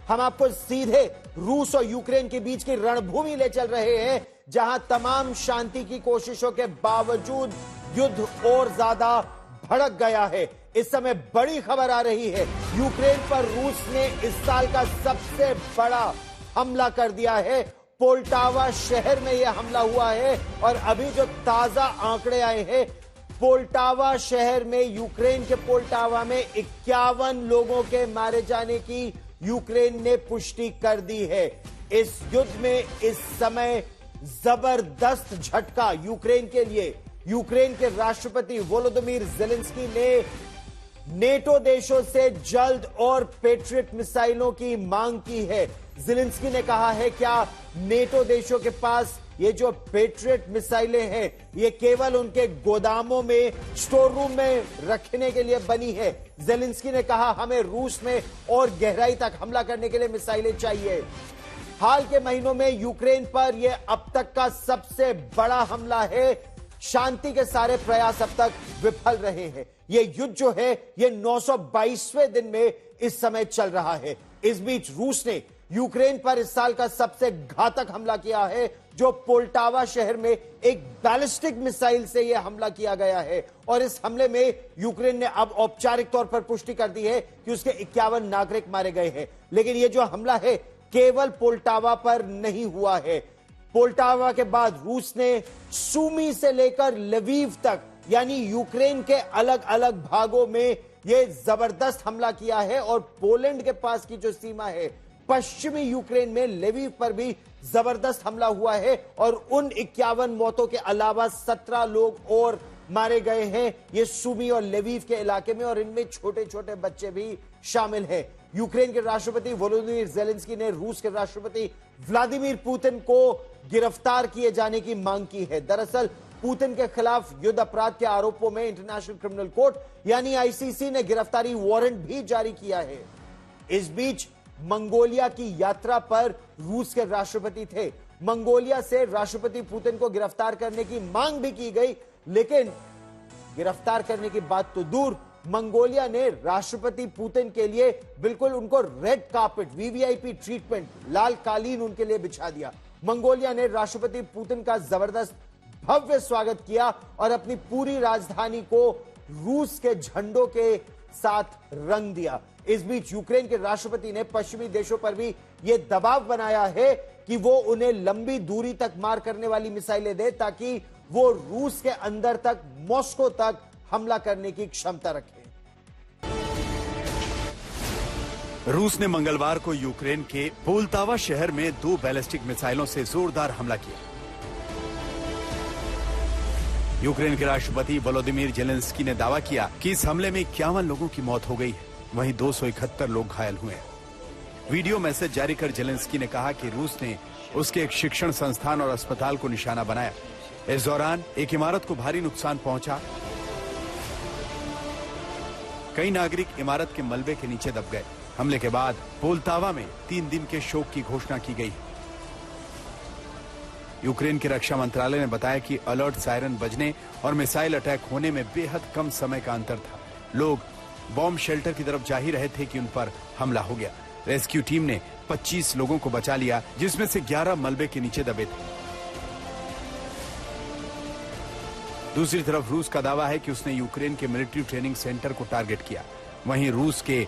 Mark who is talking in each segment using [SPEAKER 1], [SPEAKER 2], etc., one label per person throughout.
[SPEAKER 1] हम आपको सीधे रूस और यूक्रेन के बीच की रणभूमि ले चल रहे हैं, जहां तमाम शांति की कोशिशों के बावजूद युद्ध और ज्यादा भड़क गया है। इस समय बड़ी खबर आ रही है, यूक्रेन पर रूस ने इस साल का सबसे बड़ा हमला कर दिया है। पोल्टावा शहर में यह हमला हुआ है और अभी जो ताजा आंकड़े आए हैं, पोल्टावा शहर में, यूक्रेन के पोल्टावा में 51 लोगों के मारे जाने की यूक्रेन ने पुष्टि कर दी है। इस युद्ध में इस समय जबरदस्त झटका यूक्रेन के लिए। यूक्रेन के राष्ट्रपति वोलोदिमीर जेलेंस्की ने नेटो देशों से जल्द और पेट्रियट मिसाइलों की मांग की है। जेलेंस्की ने कहा है, क्या नेटो देशों के पास ये जो पेट्रियट मिसाइलें हैं, ये केवल उनके गोदामों में, स्टोर रूम में रखने के लिए बनी है? जेलेंस्की ने कहा, हमें रूस में और गहराई तक हमला करने के लिए मिसाइलें चाहिए। हाल के महीनों में यूक्रेन पर यह अब तक का सबसे बड़ा हमला है। शांति के सारे प्रयास अब तक विफल रहे हैं। यह युद्ध जो है, यह 922वें दिन में इस समय चल रहा है। इस बीच रूस ने यूक्रेन पर इस साल का सबसे घातक हमला किया है, जो पोल्टावा शहर में एक बैलिस्टिक मिसाइल से यह हमला किया गया है। और इस हमले में यूक्रेन ने अब औपचारिक तौर पर पुष्टि कर दी है कि उसके 51 नागरिक मारे गए हैं। लेकिन यह जो हमला है, केवल पोल्टावा पर नहीं हुआ है। पोल्टावा के बाद रूस ने सूमी से लेकर लवीव तक, यानी यूक्रेन के अलग अलग भागों में यह जबरदस्त हमला किया है। और पोलैंड के पास की जो सीमा है, पश्चिमी यूक्रेन में लवीव पर भी जबरदस्त हमला हुआ है। और उन 51 मौतों के अलावा 17 लोग और मारे गए हैं, ये सूमी और लवीव के इलाके में, और इनमें छोटे छोटे बच्चे भी शामिल हैं। यूक्रेन के राष्ट्रपति वोलोदिमीर जेलेंस्की ने रूस के राष्ट्रपति व्लादिमीर पुतिन को गिरफ्तार किए जाने की मांग की है। दरअसल पुतिन के खिलाफ युद्ध अपराध के आरोपों में इंटरनेशनल क्रिमिनल कोर्ट यानी आईसीसी ने गिरफ्तारी वारंट भी जारी किया है। इस बीच मंगोलिया की यात्रा पर रूस के राष्ट्रपति थे। मंगोलिया से राष्ट्रपति पुतिन को गिरफ्तार करने की मांग भी की गई, लेकिन गिरफ्तार करने की बात तो दूर, मंगोलिया ने राष्ट्रपति पुतिन के लिए बिल्कुल उनको रेड कार्पेट, वीवीआईपी ट्रीटमेंट, लाल कालीन उनके लिए बिछा दिया। मंगोलिया ने राष्ट्रपति पुतिन का जबरदस्त भव्य स्वागत किया और अपनी पूरी राजधानी को रूस के झंडों के साथ रंग दिया। इस बीच यूक्रेन के राष्ट्रपति ने पश्चिमी देशों पर भी यह दबाव बनाया है कि वो उन्हें लंबी दूरी तक मार करने वाली मिसाइलें दे, ताकि वो रूस के अंदर तक, मॉस्को तक हमला करने की क्षमता रखे।
[SPEAKER 2] रूस ने मंगलवार को यूक्रेन के पोल्टावा शहर में 2 बैलिस्टिक मिसाइलों से जोरदार हमला किया। यूक्रेन के राष्ट्रपति वोलोदिमीर जेलेंस्की ने दावा किया कि इस हमले में 51 लोगों की मौत हो गई है, वहीं 271 लोग घायल हुए हैं। वीडियो मैसेज जारी कर जेलेंस्की ने कहा कि रूस ने उसके एक शिक्षण संस्थान और अस्पताल को निशाना बनाया। इस दौरान एक इमारत को भारी नुकसान पहुंचा। कई नागरिक इमारत के मलबे के नीचे दब गए। हमले के बाद पोल्टावा में 3 दिन के शोक की घोषणा की गई है। यूक्रेन के रक्षा मंत्रालय ने बताया कि अलर्ट सायरन बजने और मिसाइल अटैक होने में बेहद कम समय का अंतर था। लोग बॉम्ब शेल्टर की तरफ जा ही रहे थे कि उन पर हमला हो गया। रेस्क्यू टीम ने 25 लोगों को बचा लिया, जिसमें से 11 मलबे के नीचे दबे थे। दूसरी तरफ रूस का दावा है कि उसने यूक्रेन के मिलिट्री ट्रेनिंग सेंटर को टारगेट किया। वहीं रूस के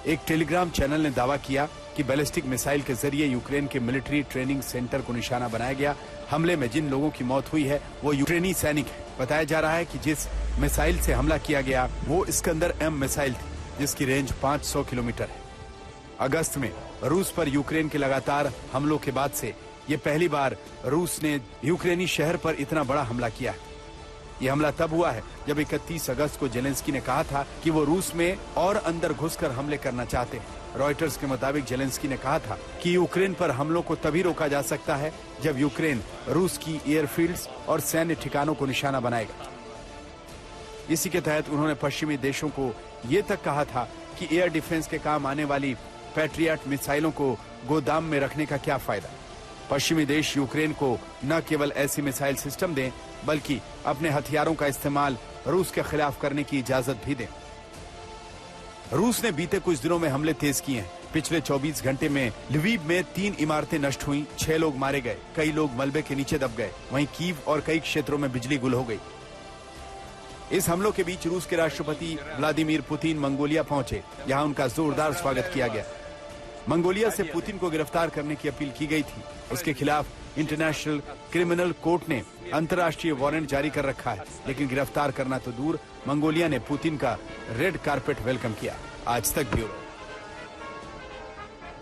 [SPEAKER 2] एक टेलीग्राम चैनल ने दावा किया कि बैलिस्टिक मिसाइल के जरिए यूक्रेन के मिलिट्री ट्रेनिंग सेंटर को निशाना बनाया गया। हमले में जिन लोगों की मौत हुई है वो यूक्रेनी सैनिक है। बताया जा रहा है कि जिस मिसाइल से हमला किया गया वो इस्कंदर M मिसाइल थी, जिसकी रेंज 500 किलोमीटर है। अगस्त में रूस पर यूक्रेन के लगातार हमलों के बाद से ये पहली बार रूस ने यूक्रेनी शहर पर इतना बड़ा हमला किया है। यह हमला तब हुआ है जब 31 अगस्त को जेलेंस्की ने कहा था कि वो रूस में और अंदर घुसकर हमले करना चाहते हैं। रॉयटर्स के मुताबिक जेलेंस्की ने कहा था कि यूक्रेन पर हमलों को तभी रोका जा सकता है जब यूक्रेन रूस की एयरफील्ड्स और सैन्य ठिकानों को निशाना बनाएगा। इसी के तहत उन्होंने पश्चिमी देशों को ये तक कहा था कि एयर डिफेंस के काम आने वाली पैट्रियट मिसाइलों को गोदाम में रखने का क्या फायदा। पश्चिमी देश यूक्रेन को न केवल ऐसी मिसाइल सिस्टम दें, बल्कि अपने हथियारों का इस्तेमाल रूस के खिलाफ करने की इजाजत भी दें। रूस ने बीते कुछ दिनों में हमले तेज किए हैं। पिछले 24 घंटे में लवीव में 3 इमारतें नष्ट हुई, 6 लोग मारे गए, कई लोग मलबे के नीचे दब गए। वहीं कीव और कई क्षेत्रों में बिजली गुल हो गई। इस हमलों के बीच रूस के राष्ट्रपति व्लादिमीर पुतिन मंगोलिया पहुंचे। यहां उनका जोरदार स्वागत किया गया। मंगोलिया से पुतिन को गिरफ्तार करने की अपील की गई थी। उसके खिलाफ इंटरनेशनल क्रिमिनल कोर्ट ने अंतर्राष्ट्रीय वारंट जारी कर रखा है, लेकिन गिरफ्तार करना तो दूर, मंगोलिया ने पुतिन का रेड कारपेट वेलकम किया। आज तक ब्यूरो।